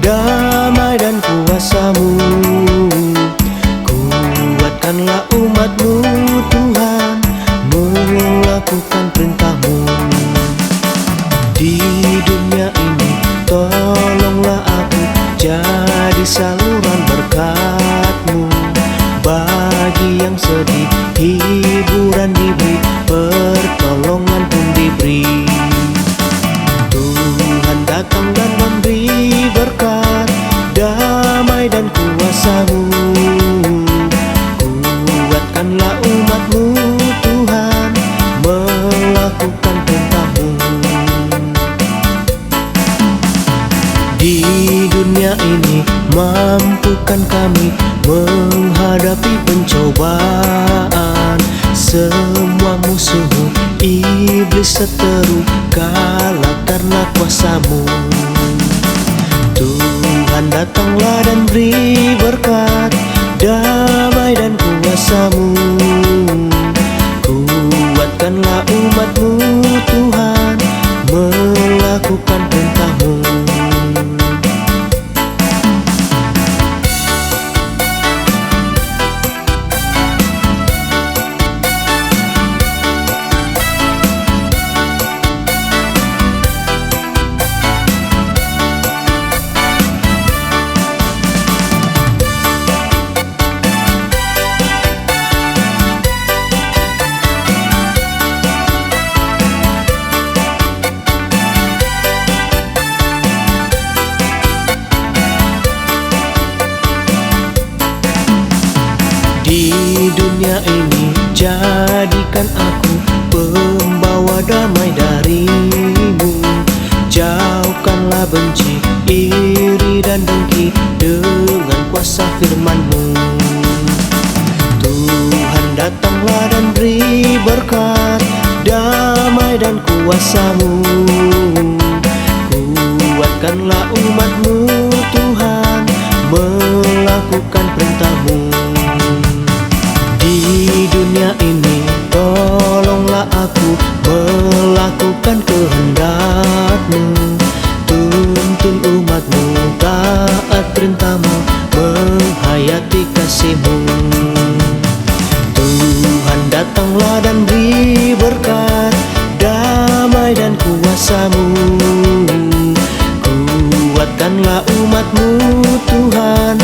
damai dan kuasa-Mu. Kuatkanlah umat-Mu Tuhan, melakukan perintah-Mu. Di dunia ini tolonglah aku jadi saluran berkat-Mu. Bagi yang sedih hiburan diberi, pertolongan pun diberi. Tuhan datang dan memberi berkat, damai dan kuasa-Mu. Kuatkanlah umat-Mu Tuhan, melakukan perintah-Mu. Di dunia ini mampukan kami menghadapi pencobaan. Semua musuh-Mu iblis seteru, kalah karena kuasa-Mu. Tuhan datanglah dan beri berkat, damai dan kuasa-Mu. Kuatkanlah umat-Mu Tuhan, melakukan perintah-Mu. Di dunia ini jadikan aku pembawa damai dari-Mu. Jauhkanlah benci, iri dan dengki dengan kuasa firman-Mu. Tuhan datanglah dan beri berkat, damai dan kuasa-Mu. Kuatkanlah umat-Mu Tuhan, melakukan perintah-Mu. Di dunia ini tolonglah aku melakukan kehendak-Mu. Tuntun umat-Mu taat perintah-Mu, menghayati kasih-Mu. Tuhan datanglah dan beri berkat, damai dan kuasa-Mu. Kuatkanlah umat-Mu Tuhan,